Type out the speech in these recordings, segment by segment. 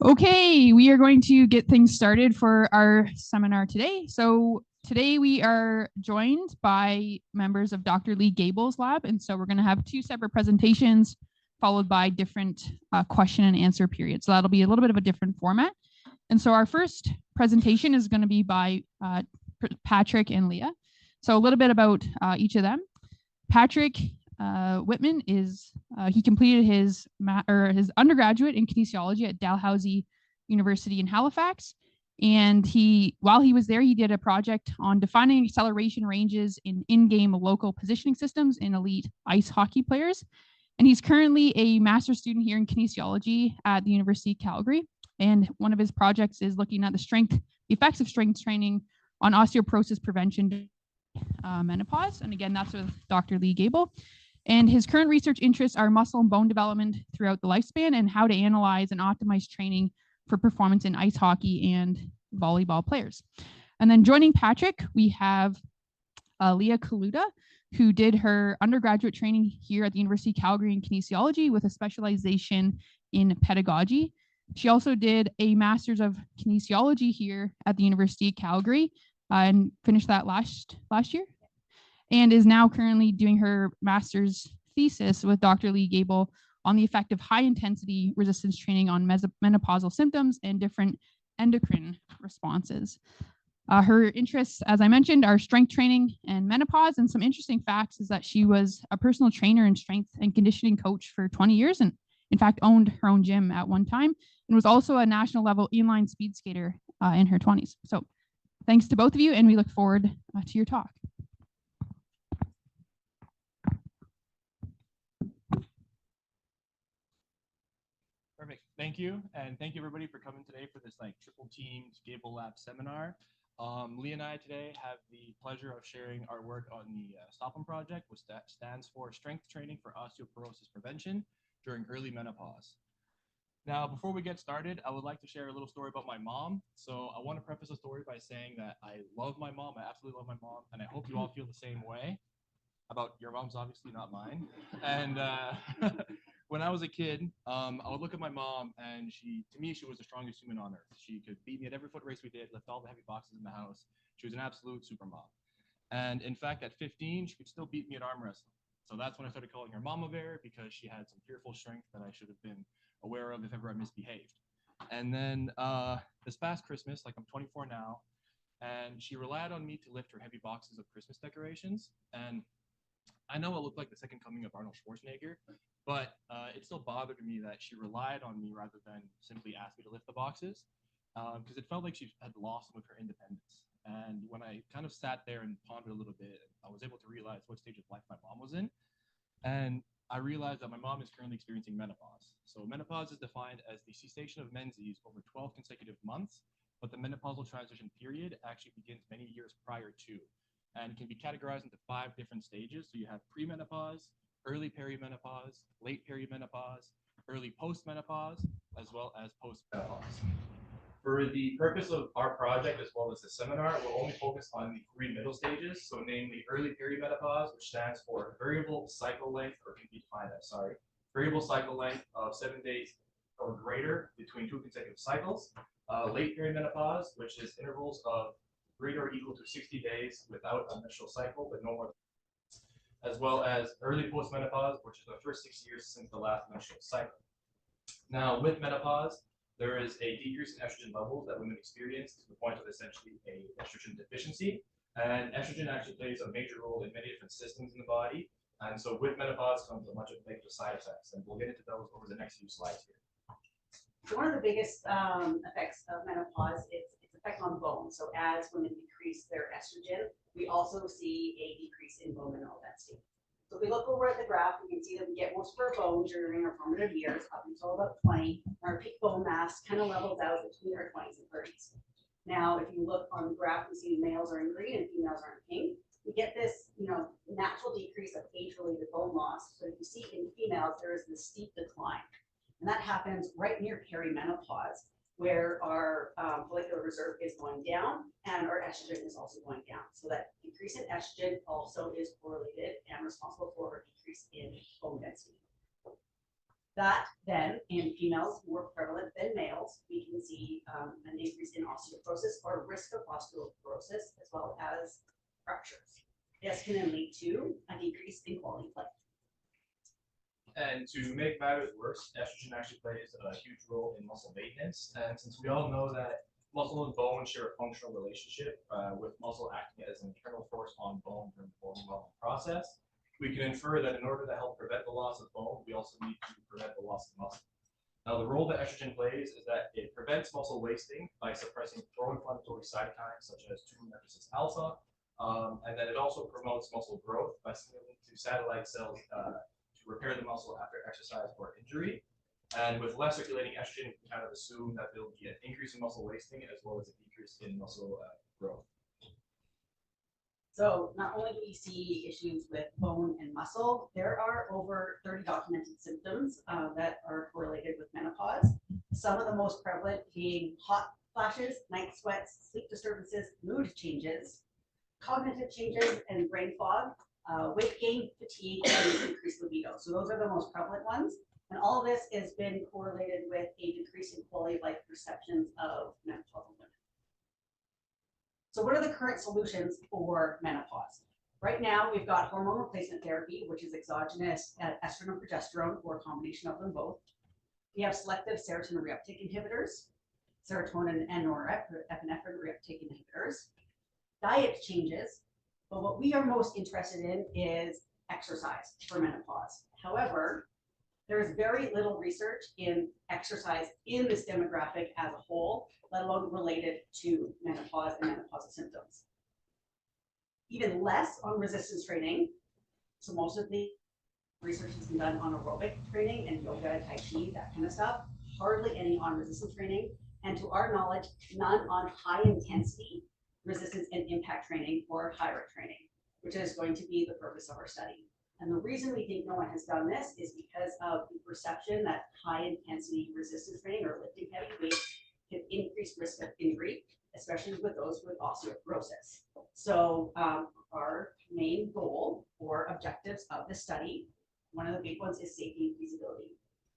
Okay, we are going to get things started for our seminar today. So today we are joined by members of Dr. Lee Gable's lab. And so we're going to have two separate presentations followed by different question and answer periods. So that'll be a little bit of a different format. And so our first presentation is going to be by Patrick and Leah. So a little bit about each of them. Patrick Whitman he completed his undergraduate in kinesiology at Dalhousie University in Halifax, and while he was there, he did a project on defining acceleration ranges in-game local positioning systems in elite ice hockey players. And he's currently a master's student here in kinesiology at the University of Calgary. And one of his projects is looking at the effects of strength training on osteoporosis prevention menopause. And again, that's with Dr. Lee Gable. And his current research interests are muscle and bone development throughout the lifespan and how to analyze and optimize training for performance in ice hockey and volleyball players. And then joining Patrick, we have Leah Kaluta, who did her undergraduate training here at the University of Calgary in kinesiology with a specialization in pedagogy. She also did a master's of kinesiology here at the University of Calgary and finished that last year, and is now currently doing her master's thesis with Dr. Lee Gable on the effect of high-intensity resistance training on menopausal symptoms and different endocrine responses. Her interests, as I mentioned, are strength training and menopause, and some interesting facts is that she was a personal trainer and strength and conditioning coach for 20 years, and in fact owned her own gym at one time, and was also a national level inline speed skater in her 20s. So thanks to both of you, and we look forward to your talk. Perfect. Thank you. And thank you everybody for coming today for this triple teamed Gable Lab seminar. Lee and I today have the pleasure of sharing our work on the STOPM project, which stands for Strength Training for Osteoporosis Prevention during Early Menopause. Now, before we get started, I would like to share a little story about my mom. So I want to preface the story by saying that I love my mom. I absolutely love my mom. And I hope you all feel the same way about your mom's, obviously not mine. And when I was a kid, I would look at my mom, and to me, she was the strongest human on earth. She could beat me at every foot race we did, lift all the heavy boxes in the house. She was an absolute super mom. And in fact, at 15, she could still beat me at arm wrestling. So that's when I started calling her Mama Bear, because she had some fearful strength that I should have been aware of if ever I misbehaved. And then this past Christmas, I'm 24 now, and she relied on me to lift her heavy boxes of Christmas decorations. And I know I look like the second coming of Arnold Schwarzenegger, but it still bothered me that she relied on me rather than simply ask me to lift the boxes, because it felt like she had lost some of her independence. And when I kind of sat there and pondered a little bit, I was able to realize what stage of life my mom was in. And I realized that my mom is currently experiencing menopause. So menopause is defined as the cessation of menses over 12 consecutive months, but the menopausal transition period actually begins many years prior to, and can be categorized into 5 different stages. So you have premenopause, early perimenopause, late perimenopause, early postmenopause, as well as postmenopause. For the purpose of our project, as well as the seminar, we'll only focus on the 3 middle stages, so namely early perimenopause, which stands for variable cycle length, or can be defined as, variable cycle length of 7 days or greater between 2 consecutive cycles. Late perimenopause, which is intervals of greater or equal to 60 days without a menstrual cycle, but no more than, as well as early postmenopause, which is the first 6 years since the last menstrual cycle. Now, with menopause, there is a decrease in estrogen levels that women experience to the point of essentially a estrogen deficiency. And estrogen actually plays a major role in many different systems in the body. And so with menopause comes a bunch of negative side effects, and we'll get into those over the next few slides here. So one of the biggest effects of menopause is its effect on bone. So as women decrease their estrogen, we also see a decrease in bone mineral density. So if we look over at the graph, we can see that we get most of our bone during our formative years up until about 20. Our peak bone mass kind of levels out between our 20s and 30s. Now, if you look on the graph, we see males are in green and females are in pink. We get this, natural decrease of age-related bone loss. So you see in females, there is this steep decline. And that happens right near perimenopause, where our follicular reserve is going down and our estrogen is also going down. So that decrease in estrogen also is correlated and responsible for a decrease in bone density. That then, in females more prevalent than males, we can see an increase in osteoporosis or risk of osteoporosis, as well as fractures. This can then lead to a decrease in quality of life. And to make matters worse, estrogen actually plays a huge role in muscle maintenance. And since we all know that muscle and bone share a functional relationship, with muscle acting as an internal force on bone during the bone remodeling process, we can infer that in order to help prevent the loss of bone, we also need to prevent the loss of muscle. Now, the role that estrogen plays is that it prevents muscle wasting by suppressing pro-inflammatory cytokines such as 2-methylcysteine alpha, and then it also promotes muscle growth by signaling to satellite cells to repair the muscle after exercise or injury. And with less circulating estrogen, we can kind of assume that there will be an increase in muscle wasting as well as a decrease in muscle growth. So not only do we see issues with bone and muscle, there are over 30 documented symptoms that are correlated with menopause. Some of the most prevalent being hot flashes, night sweats, sleep disturbances, mood changes, cognitive changes, and brain fog, weight gain, fatigue, and increased libido. So those are the most prevalent ones. And all of this has been correlated with a decrease in quality of life perceptions of menopausal women. So what are the current solutions for menopause? Right now, we've got hormone replacement therapy, which is exogenous estrogen and progesterone, or a combination of them both. We have selective serotonin reuptake inhibitors, serotonin and norepinephrine reuptake inhibitors, diet changes, but what we are most interested in is exercise for menopause. However, there is very little research in exercise in this demographic as a whole, let alone related to menopause and menopausal symptoms. Even less on resistance training. So most of the research has been done on aerobic training and yoga, tai chi, that kind of stuff. Hardly any on resistance training. And to our knowledge, none on high intensity resistance and impact training or high rep training, which is going to be the purpose of our study. And the reason we think no one has done this is because of the perception that high intensity resistance training or lifting heavy weights can increase risk of injury, especially with those with osteoporosis. So our main goal or objectives of the study, one of the big ones is safety and feasibility.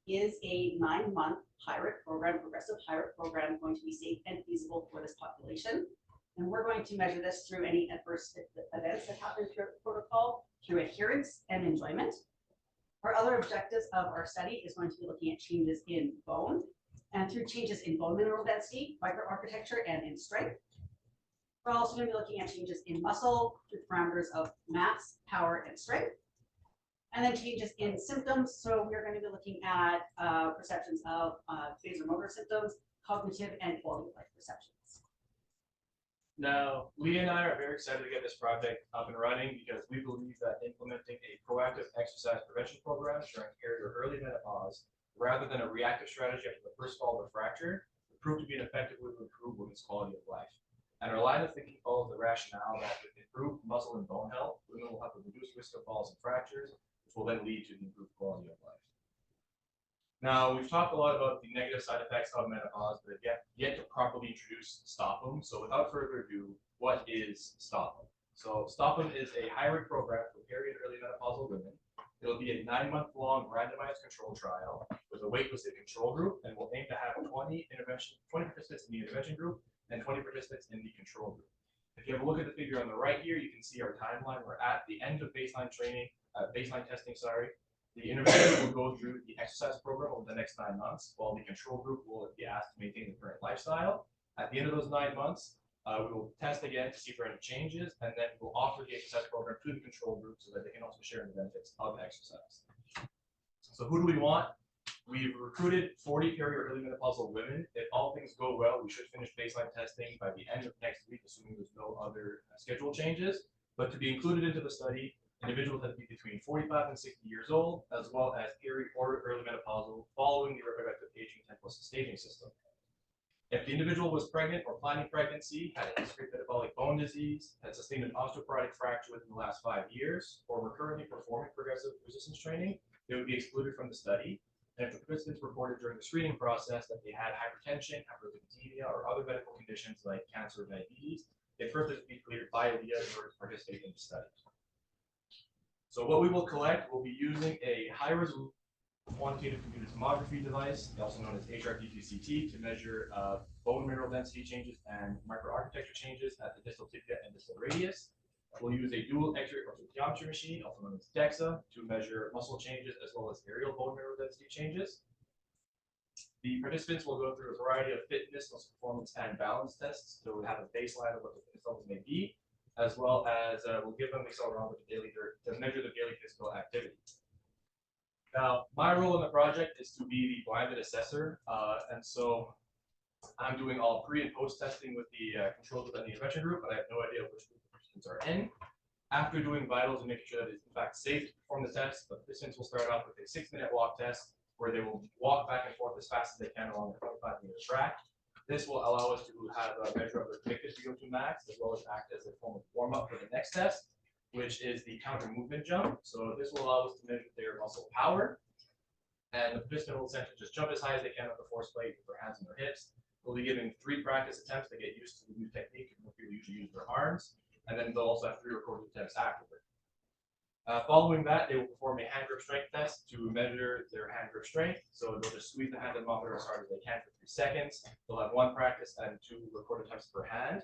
Is a 9-month high-rep program, progressive high-rep program, going to be safe and feasible for this population? And we're going to measure this through any adverse events that happen through the protocol, through adherence and enjoyment. Our other objectives of our study is going to be looking at changes in bone and through changes in bone mineral density, microarchitecture, and in strength. We're also going to be looking at changes in muscle through parameters of mass, power, and strength. And then changes in symptoms. So we're going to be looking at perceptions of vasomotor symptoms, cognitive, and quality of life perceptions. Now, Leah and I are very excited to get this project up and running because we believe that implementing a proactive exercise prevention program during period or early menopause, rather than a reactive strategy after the first fall of a fracture, would prove to be an effective way to improve women's quality of life. And our line of thinking follows the rationale that with improved muscle and bone health, women will have a reduced risk of falls and fractures, which will then lead to the improved quality of life. Now, we've talked a lot about the negative side effects of menopause, but yet to properly introduce STOP-'em. So without further ado, what is STOP-'em? So STOP-'em is a hybrid program for period early menopausal women. It will be a 9-month-long randomized control trial with a waitlisted control group, and we'll aim to have 20 participants in the intervention group and 20 participants in the control group. If you have a look at the figure on the right here, you can see our timeline. We're at the end of baseline testing. The intervention will go through the exercise program over the next 9 months, while the control group will be asked to maintain the current lifestyle. At the end of those 9 months, we will test again to see for any changes, and then we'll offer the exercise program to the control group so that they can also share in the benefits of exercise. So who do we want? We've recruited 40 peri or early menopausal women. If all things go well, we should finish baseline testing by the end of next week, assuming there's no other schedule changes. But to be included into the study, individuals have to be between 45 and 60 years old, as well as peri or early menopausal following the reproductive aging 10+ staging system. If the individual was pregnant or planning pregnancy, had a history of metabolic bone disease, had sustained an osteoporotic fracture within the last 5 years, or were currently performing progressive resistance training, they would be excluded from the study. And if the participants reported during the screening process that they had hypertension, hyperlipidemia, or other medical conditions like cancer or diabetes, they first have to be cleared by Leah in order to participate in the study. So what we will collect, we'll be using a high-resolution quantitative computed tomography device, also known as HRT2CT, to measure bone mineral density changes and microarchitecture changes at the distal tibia and distal radius. We'll use a dual X-ray potentiometry machine, also known as DEXA, to measure muscle changes as well as aerial bone mineral density changes. The participants will go through a variety of fitness, muscle performance, and balance tests to have a baseline of what the fitness levels may be, as well as we'll give them the accelerometer to measure their daily physical activity. Now, my role in the project is to be the blinded assessor, and so I'm doing all pre and post testing with the controls within the intervention group, but I have no idea which group the participants are in. After doing vitals and making sure that it's in fact safe to perform the test, the participants will start off with a 6-minute walk test where they will walk back and forth as fast as they can along a 25-meter track. This will allow us to have a measure of their predicted VO2 max, as well as act as a form of warm-up for the next test, which is the counter movement jump. So this will allow us to measure their muscle power. And the participant will essentially just jump as high as they can with the force plate with their hands on their hips. They'll be given 3 practice attempts to get used to the new technique, and people usually use their arms. And then they'll also have 3 recorded attempts afterward. Following that, they will perform a hand grip strength test to measure their hand grip strength. So they'll just squeeze the hand and monitor as hard as they can for 3 seconds. They'll have 1 practice and 2 recorded attempts per hand.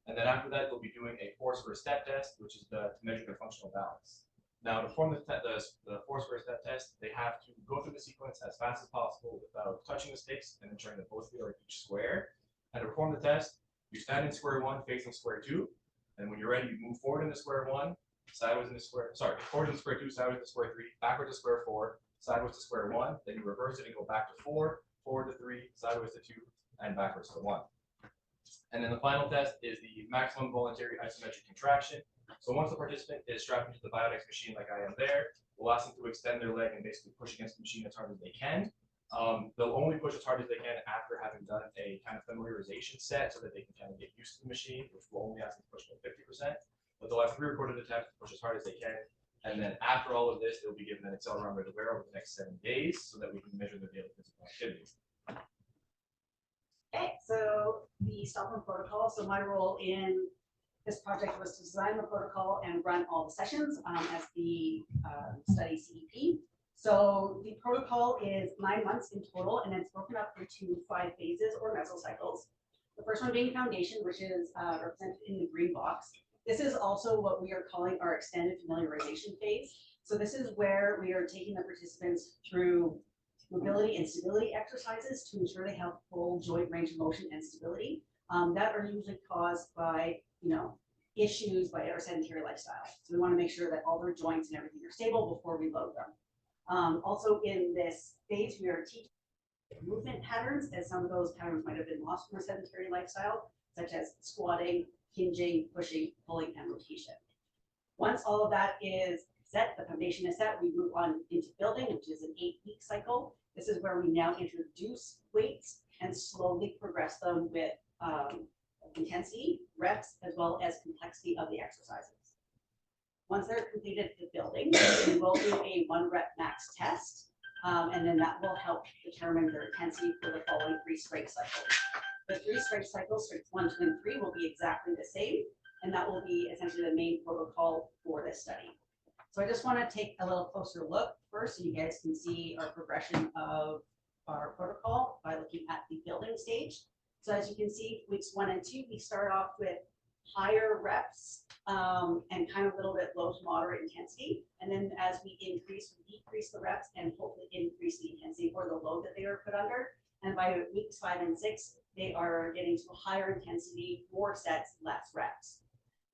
And then after that, they'll be doing a force per step test, which is to measure their functional balance. Now, to perform the force per step test, they have to go through the sequence as fast as possible without touching the sticks and ensuring that both feet are at each square. And to perform the test, you stand in square 1 facing square 2. And when you're ready, you move forward into square 1, sideways into forward into square 2, sideways to square 3, backwards to square 4, sideways to square 1. Then you reverse it and go back to 4, forward to 3, sideways to 2, and backwards to 1. And then the final test is the maximum voluntary isometric contraction. So once the participant is strapped into the Biodex machine like I am there, we'll ask them to extend their leg and basically push against the machine as hard as they can. They'll only push as hard as they can after having done a kind of familiarization set so that they can kind of get used to the machine, which will only ask them to push about 50%. But they'll have 3 recorded attempts to push as hard as they can. And then after all of this, they'll be given an accelerometer to wear over the next 7 days so that we can measure their daily physical activity. Okay, so the Stockholm protocol. So my role in this project was to design the protocol and run all the sessions as the study CEP. So the protocol is 9 months in total, and it's broken up into 5 phases or mesocycles. The first one being foundation, which is represented in the green box. This is also what we are calling our extended familiarization phase. So this is where we are taking the participants through mobility and stability exercises to ensure they have full joint range of motion and stability that are usually caused by, issues by our sedentary lifestyle. So we want to make sure that all their joints and everything are stable before we load them. Also in this phase, we are teaching movement patterns, as some of those patterns might have been lost from a sedentary lifestyle, such as squatting, hinging, pushing, pulling, and rotation. Once all of that is set, the foundation is set, we move on into building, which is an 8-week cycle. This is where we now introduce weights and slowly progress them with intensity, reps, as well as complexity of the exercises. Once they're completed the building, we will do a 1-rep max test, and then that will help determine their intensity for the following 3 strength cycles. The 3 strength cycles, strength 1, 2, and 3, will be exactly the same, and that will be essentially the main protocol for this study. So I just want to take a little closer look first so you guys can see our progression of our protocol by looking at the building stage. So as you can see, weeks 1 and 2, we start off with higher reps and kind of a little bit low to moderate intensity. And then as we decrease the reps and hopefully increase the intensity or the load that they are put under. And by weeks 5 and 6, they are getting to a higher intensity, more sets, less reps.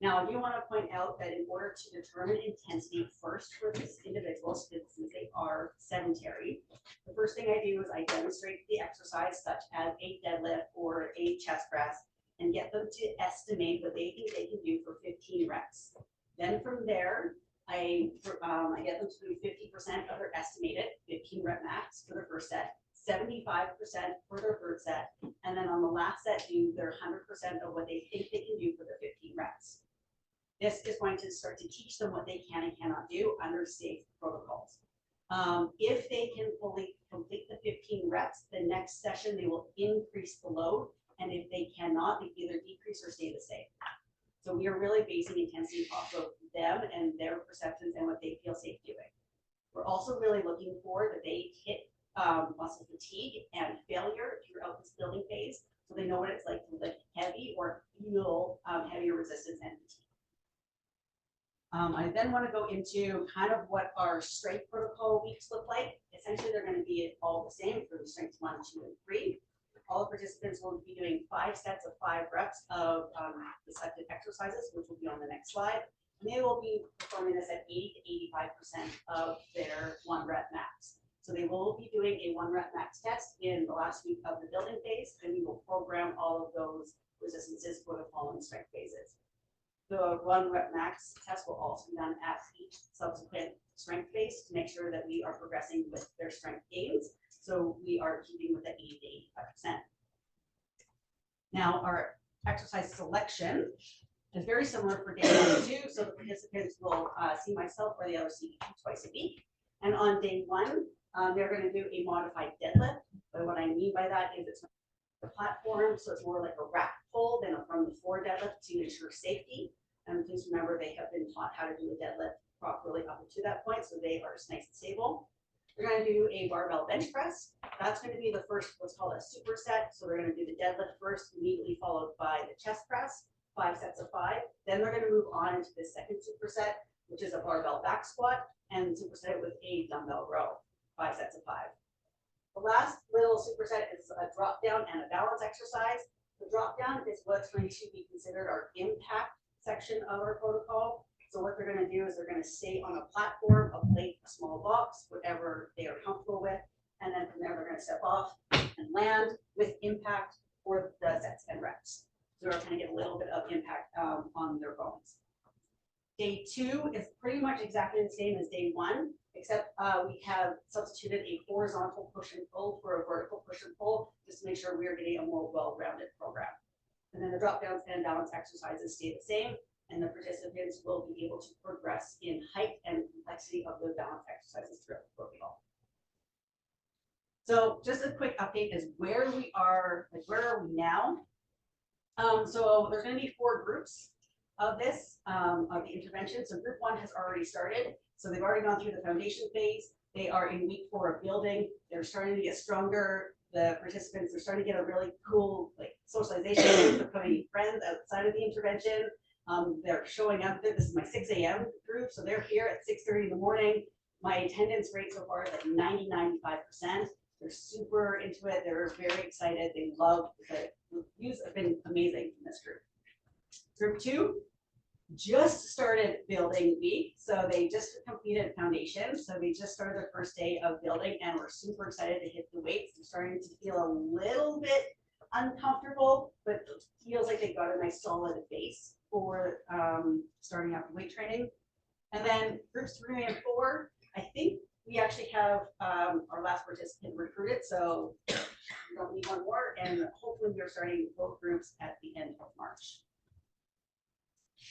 Now, I do want to point out that in order to determine intensity first for these individuals, since they are sedentary, the first thing I do is I demonstrate the exercise, such as a deadlift or a chest press, and get them to estimate what they think they can do for 15 reps. Then from there, I get them to do 50% of their estimated 15 rep max for their first set, 75% for their third set, and then on the last set, do their 100% of what they think they can do for their 15 reps. This is going to start to teach them what they can and cannot do under safe protocols. If they can fully complete the 15 reps, the next session they will increase the load, and if they cannot, they either decrease or stay the same. So we are really basing intensity off of them and their perceptions and what they feel safe doing. We're also really looking for that they hit muscle fatigue and failure throughout this building phase, so they know what it's like to lift heavy or feel heavier resistance and fatigue. I then want to go into kind of what our strength protocol weeks look like. Essentially, they're going to be all the same for the strengths 1, 2, and 3. All the participants will be doing 5 sets of 5 reps of the selected exercises, which will be on the next slide. And they will be performing this at 80 to 85% of their 1 rep max. So they will be doing a 1 rep max test in the last week of the building phase, and we will program all of those resistances for the following strength phases. The 1 rep max test will also be done at each subsequent strength phase to make sure that we are progressing with their strength gains. So we are keeping with the 80 to 85%. Now our exercise selection is very similar for day 1 and 2. So the participants will see myself or the other CBT twice a week. And on day 1, they're going to do a modified deadlift. But what I mean by that is it's a platform, so it's more like a rack pull than a from the floor deadlift to ensure safety. And please remember, they have been taught how to do a deadlift properly up to that point, so they are nice and stable. We're going to do a barbell bench press. That's going to be the first, what's called a superset. So we're going to do the deadlift first, immediately followed by the chest press, 5 sets of 5. Then we're going to move on into the second superset, which is a barbell back squat, and superset with a dumbbell row, 5 sets of 5. The last little superset is a drop down and a balance exercise. The drop down is what's going to be considered our impact section of our protocol. So what they're going to do is they're going to stay on a platform, a plate, a small box, whatever they are comfortable with. And then from there, they're going to step off and land with impact for the sets and reps. So they're going to get a little bit of impact on their bones. Day 2 is pretty much exactly the same as day 1, except we have substituted a horizontal push and pull for a vertical push and pull, just to make sure we are getting a more well-rounded program. And then the drop downs and balance exercises stay the same, and the participants will be able to progress in height and complexity of the balance exercises throughout the protocol. So just a quick update is where we are, like where are we now? So there's going to be 4 groups of this, of the intervention. So group 1 has already started. So they've already gone through the foundation phase. They are in week 4 of building. They're starting to get stronger. The participants are starting to get a really cool like socialization. They're putting friends outside of the intervention. They're showing up. This is my 6 a.m. group. So they're here at 6:30 in the morning. My attendance rate so far is like 90–95%. They're super into it. They're very excited. They love the reviews have been amazing from this group. Group 2 just started building week. So they just completed foundation. So they just started their first day of building and we're super excited to hit the weights. They're starting to feel a little bit uncomfortable, but it feels like they got a nice solid base for starting out the weight training. And then groups 3 and 4, I think we actually have our last participant recruited, so we don't need one more. And hopefully we're starting both groups at the end of March.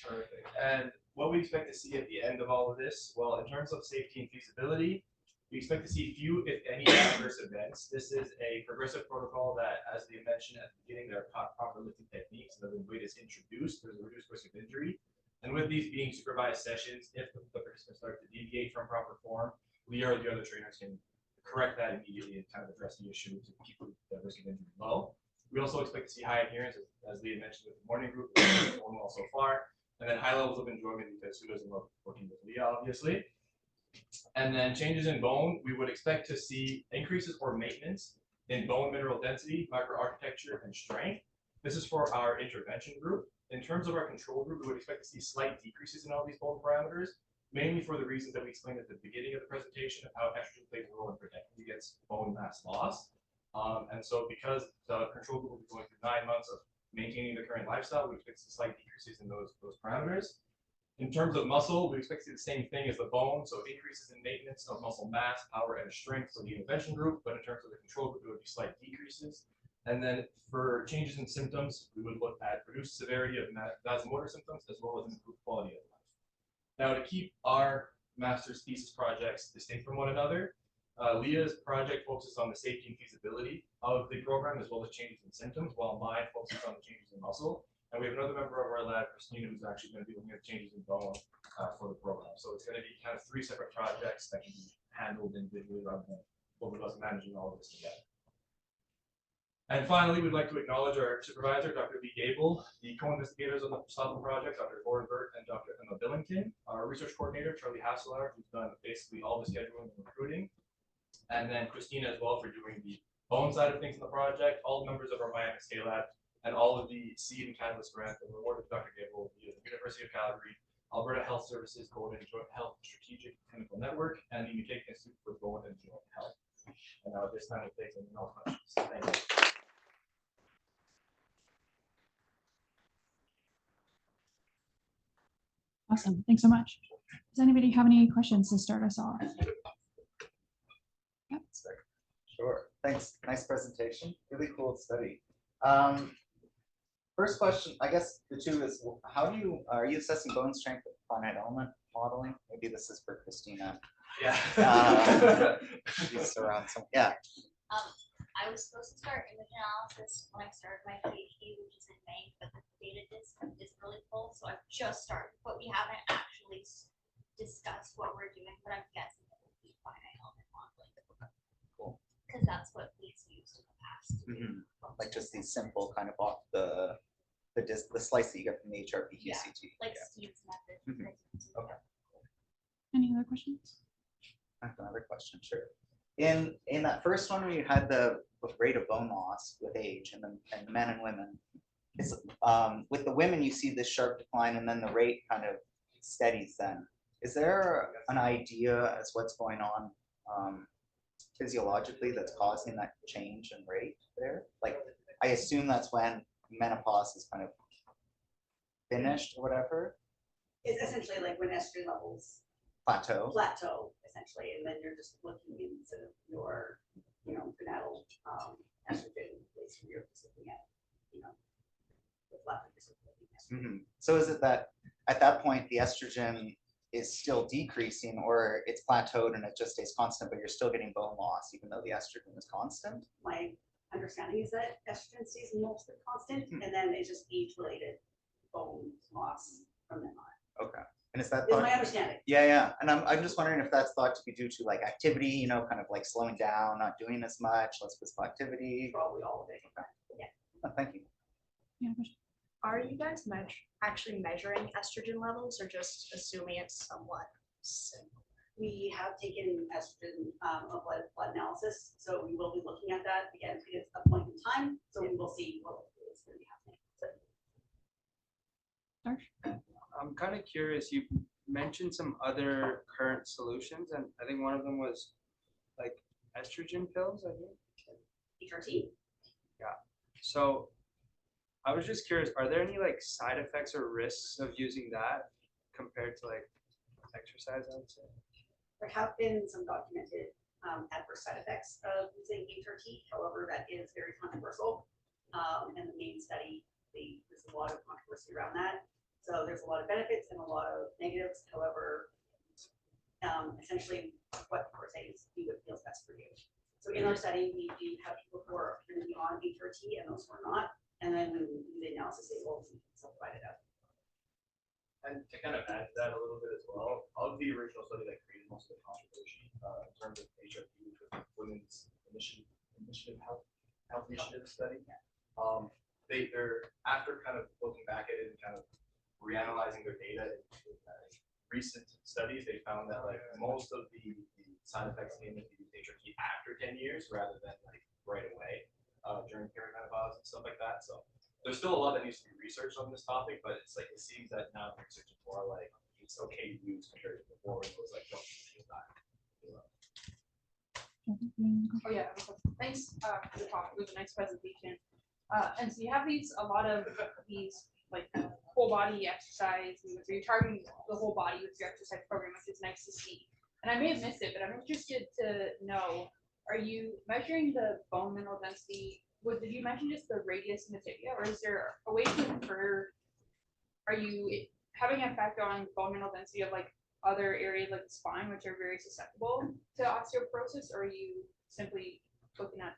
Perfect. And what we expect to see at the end of all of this, well, in terms of safety and feasibility, we expect to see few, if any, adverse events. This is a progressive protocol that, as they mentioned at the beginning, there are proper lifting techniques. So when weight is introduced, there's a reduced risk of injury. And with these being supervised sessions, if the participants start to deviate from proper form, we or the other trainers can correct that immediately and kind of address the issue to keep the risk of injury low. We also expect to see high adherence, as Leah mentioned with the morning group, going well so far. And then high levels of enjoyment, because who doesn't love working with Leah, obviously. And then changes in bone, we would expect to see increases or maintenance in bone mineral density, microarchitecture, and strength. This is for our intervention group. In terms of our control group, we would expect to see slight decreases in all these bone parameters, mainly for the reasons that we explained at the beginning of the presentation of how estrogen plays a role in protecting against bone mass loss. And so because the control group will be going through 9 months of maintaining the current lifestyle, we expect to see slight decreases in those parameters. In terms of muscle, we expect to see the same thing as the bone, so increases in maintenance of muscle mass, power, and strength for the intervention group, but in terms of the control group, it would be slight decreases. And then for changes in symptoms, we would look at reduced severity of vasomotor symptoms as well as improved quality of life. Now, to keep our master's thesis projects distinct from one another, Leah's project focuses on the safety and feasibility of the program as well as changes in symptoms, while mine focuses on the changes in muscle. And we have another member of our lab, Christina, who's actually going to be looking at changes in bone for the program. So it's going to be kind of 3 separate projects that can be handled individually rather than both of us managing all of this together. And finally, we'd like to acknowledge our supervisor, Dr. Lee Gable, the co-investigators on the Stopping Project, Dr. Gordon Burt and Dr. Emma Billington, our research coordinator, Charlie Hasselaar, who's done basically all the scheduling and recruiting, and then Christina as well for doing the bone side of things in the project, all the members of our Miami Scale Lab, and all of the seed and catalyst grant that were awarded to Dr. Gable via the University of Calgary, Alberta Health Services, Golden Joint Health Strategic Clinical Network, and the McKay Institute for Bone and Joint Health. And now at this time, we'll take any questions. Thank you. Awesome. Thanks so much. Does anybody have any questions to start us off? Yep. Sure. Thanks. Nice presentation. Really cool study. First question, I guess the two is, how do you, are you assessing bone strength with finite element modeling? Maybe this is for Christina. Yeah. She's around some, yeah. I was supposed to start image analysis when I started my PhD, which is in May, but the data isn't really full, so I've just started, but we haven't actually discussed what we're doing, but I'm guessing it will be finite element modeling. Cool. Because that's what we've used in the past. Like just these simple kind of off the slice that you get from the HRP Yeah, QCT. like Yeah. Steve's method. Okay. Any other questions? I have another question, sure. In that first one where you had the rate of bone loss with age and the men and women, it's with the women you see this sharp decline and then the rate kind of steadies then. Is there an idea as what's going on physiologically that's causing that change in rate there? Like I assume that's when menopause is kind of finished or whatever. It's essentially like when estrogen levels Plateau. essentially, and then you're just looking into your, prenatal estrogen, basically you're just looking at, the left you're just looking at. So is it that at that point the estrogen is still decreasing or it's plateaued and it just stays constant, but you're still getting bone loss even though the estrogen is constant? My understanding is that estrogen stays mostly constant, and then it's just age-related bone loss from then on. Okay. And is that Is thought? my understanding. Yeah. And I'm just wondering if that's thought to be due to like activity, kind of like slowing down, not doing as much, less physical activity. Probably all of it. Yeah. Oh, thank you. Yeah. Are you guys actually measuring estrogen levels or just assuming it's somewhat simple? We have taken estrogen a blood analysis, so we will be looking at that again. It's a point in time, so we will see what is going to be happening. I'm kind of curious, you mentioned some other current solutions, and I think one of them was like estrogen pills, I think. HRT. Yeah. So I was just curious, are there any like side effects or risks of using that compared to like exercise, I would say? There have been some documented adverse side effects of using HRT. However, that is very controversial. And the main study, there's a lot of controversy around that. So there's a lot of benefits and a lot of negatives. However, essentially what we're saying is do what feels best for you. So in our study, we do have people who are going to be on HRT and those who are not. And then when we do the analysis, they will subdivide it up. And to kind of add to that a little bit as well, of the original study that created most of the controversy in terms of HRT, which was Women's Initiative Health Initiative study, they're after kind of looking back at it and kind of reanalyzing their data in recent studies, they found that like most of the side effects came with the HRT after 10 years rather than like right away during perimenopause and stuff like that. So there's still a lot that needs to be researched on this topic, but it's like it seems that now the research is more like it's okay to use compared to before when it was like don't use that. Oh yeah, thanks for the talk. It was a nice presentation. And so you have a lot of these like whole body exercise, so you're targeting the whole body with your exercise program, which is nice to see. And I may have missed it, but I'm interested to know: are you measuring the bone mineral density? Did you mention just the radius and the tibia, or is there a way to infer? Are you having an effect on bone mineral density of like other areas like the spine, which are very susceptible to osteoporosis, or are you simply looking at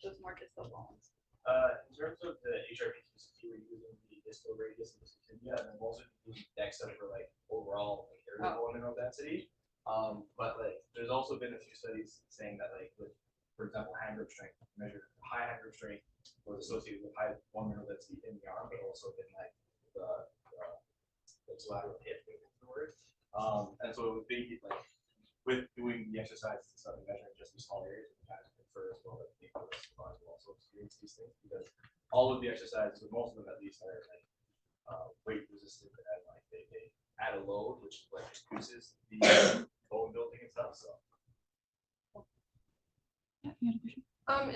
those more distal bones? In terms of the HRP we're using the distal radius and the tibia, and then we're also using DEXA for like overall like area bone mineral density. But like there's also been that like, with, for example, hand grip strength, measured high hand grip strength was associated with high bone mineral density in the arm, but also in like the lateral hip, if it's the word. And so it would be like with doing the exercises and stuff and measuring just these small areas, we kind of infer as well that people will also experience these things, because all of the exercises, or most of them at least, are like weight resistant, and like they add a load, which like increases the bone building and stuff. So Yeah, you had a question?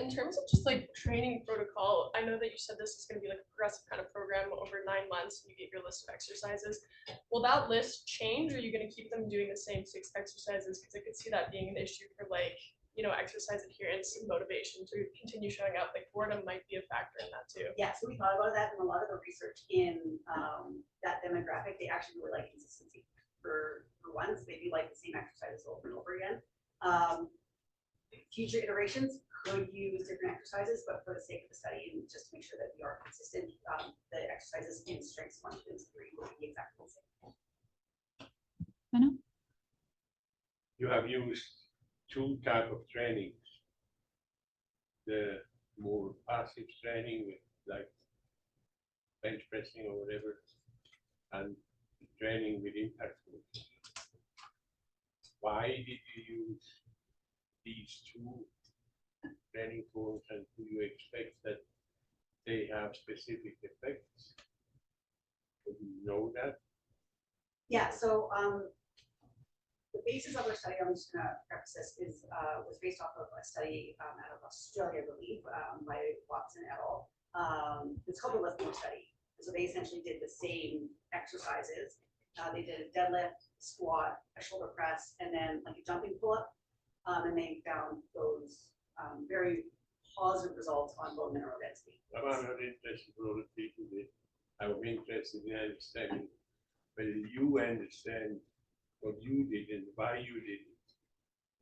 In terms of just like training protocol, I know that you said this is going to be like a progressive kind of program over 9 months. And you gave your list of exercises. Will that list change, or are you going to keep them doing the same 6 exercises? Because I could see that being an issue for like, you know, exercise adherence and motivation to continue showing up. Like boredom might be a factor in that too. Yeah, so we thought about that, and a lot of the research in that demographic, they actually really like consistency. For once, they do like the same exercises over and over again. Future iterations could use different exercises, but for the sake of the study and just to make sure that we are consistent, the exercises in strengths 1, 2, and 3 will be exactly the same. Menno? You have used 2 types of trainings. The more passive training with like bench pressing or whatever, and training with impact groups. Why did you use these 2 training forms, and do you expect that they have specific effects? Do you know that? Yeah, so the basis of our study, I'm just going to preface this, is was based off of a study out of Australia, I believe, by Watson et al. It's called the lifting study. So they essentially did the same exercises. They did a deadlift, squat, a shoulder press, and then like a jumping pull-up, and they found those very positive results on bone mineral density. I'm not interested in all the people that I'm interested in understanding whether you understand what you did and why you did it.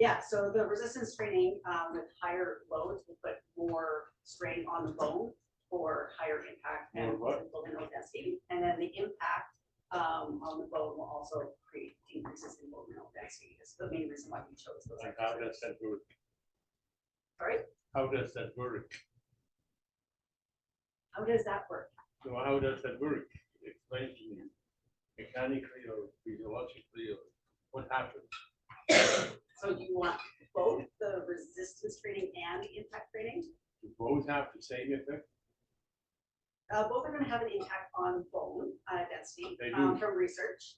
Yeah, so the resistance training with higher loads will put more strain on the bone for higher impact and bone mineral density. And then the impact on the bone will also create decreases in bone mineral density. That's the main reason why we chose those. And how does that work? All right. How does that work? How does that work? So how does that work? Explain to me. Mechanically or physiologically, or what happens? So you want both the resistance training and the impact training? Do both have the same effect? Both are going to have an impact on bone density They do. from research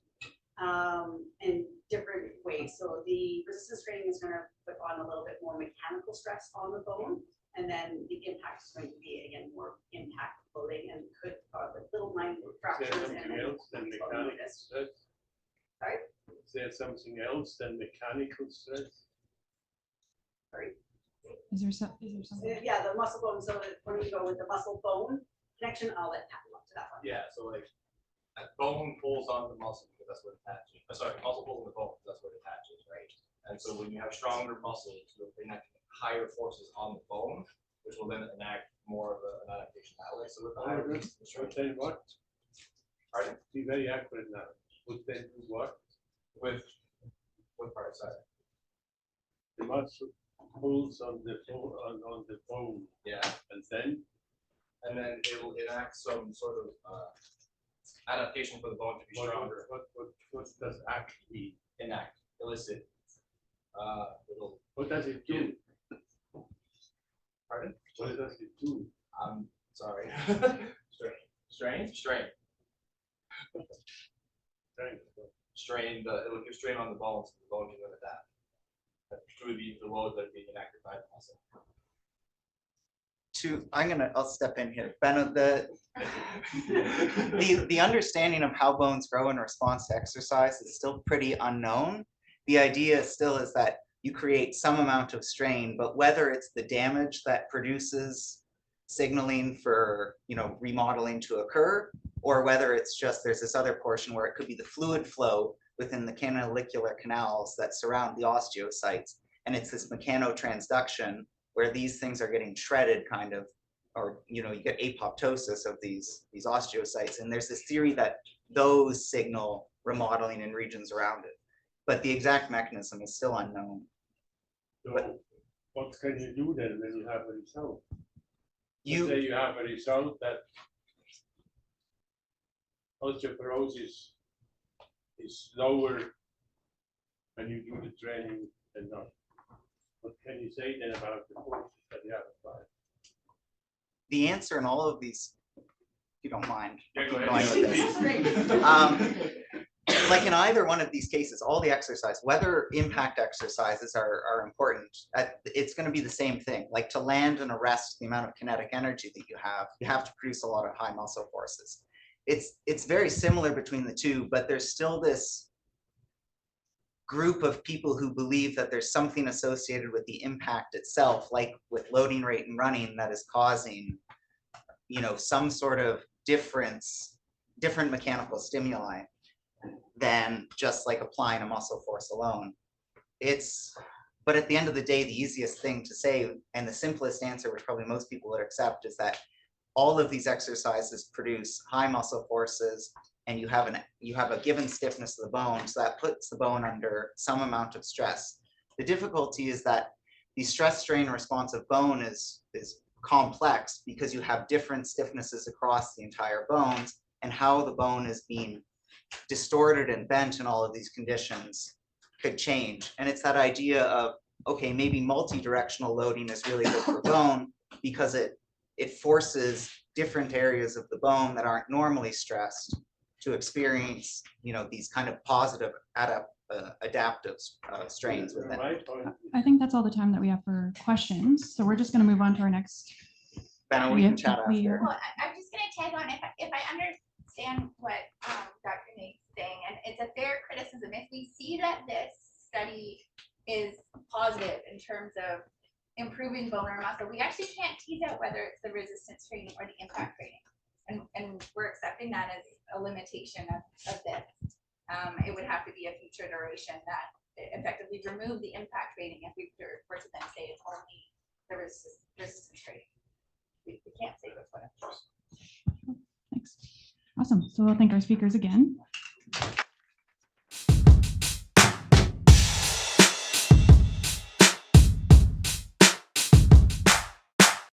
in different ways. So the resistance training is going to put on a little bit more mechanical stress on the bone, and then the impact is going to be again more impact loading and could cause like little minor Is fractures. there something else than mechanical stress? Sorry? Is there something else than mechanical stress? Sorry. Is there something? Yeah, the muscle bone. So that when you go with the muscle bone connection, I'll let Pat go up to that one. yeah, so like a bone pulls on the muscle because that's what attaches. Sorry, muscle pulls on the bone because that's what attaches, right? And so when you have stronger muscles, you'll enact higher forces on the bone, which will then enact more of an adaptation that way. So with the higher resistance But training, then what? pardon? Be very accurate now. Would then do what? With what part? Sorry. The muscle pulls on the bone, Yeah, and then and then it will enact some sort of adaptation for the bone to be stronger. what does act mean? Enact, elicit. It'll. What does it do? Pardon? What does it do? I'm sorry. Strain. Thanks. Strain. It'll give strain on the bone, so the bone can limit that through the load that are being enacted by the muscle. I'll step in here. Benno, the understanding of how bones grow in response to exercise is still pretty unknown. The idea still is that you create some amount of strain, but whether it's the damage that produces signaling for remodeling to occur, or whether it's just there's this other portion where it could be the fluid flow within the canalicular canals that surround the osteocytes, and it's this mechanotransduction where these things are getting shredded kind of, or you get apoptosis of these osteocytes, and there's this theory that those signal remodeling in regions around it, but the exact mechanism is still unknown. So what can you do then when you have a result? Let's You, say you have a result that osteoporosis is lower when you do the training than not. What can you say then about the courses that you have applied? the answer in all of these, if you don't mind. Yeah, go keep ahead. going with this. Like in either one of these cases, all the exercise, whether impact exercises are important, it's going to be the same thing. Like to land and arrest the amount of kinetic energy that you have to produce a lot of high muscle forces. It's very similar between the two, but there's still this group of people who believe that there's something associated with the impact itself, like with loading rate and running, that is causing, you know, some sort of different mechanical stimuli than just like applying a muscle force alone. But at the end of the day, the easiest thing to say and the simplest answer, which probably most people would accept, is that all of these exercises produce high muscle forces, and you have a given stiffness of the bone, so that puts the bone under some amount of stress. The difficulty is that the stress strain responsive bone is complex because you have different stiffnesses across the entire bones, and how the bone is being distorted and bent in all of these conditions could change. And it's that idea of, okay, maybe multi-directional loading is really good for bone because it forces different areas of the bone that aren't normally stressed to experience, you know, these kind of positive adaptive strains within. I think that's all the time that we have for questions. So we're just going to move on to our next. Benno, we can chat after. Well, I'm just gonna tag on if I understand what Dr. Nate's saying, and it's a fair criticism. If we see that this study is positive in terms of improving bone or muscle, we actually can't tease out whether it's the resistance training or the impact training. And we're accepting that as a limitation of this. It would have to be a future iteration that effectively remove the impact training if we were to then say it's only the resistance training. We can't say which one. Thanks. Awesome. So we'll thank our speakers again.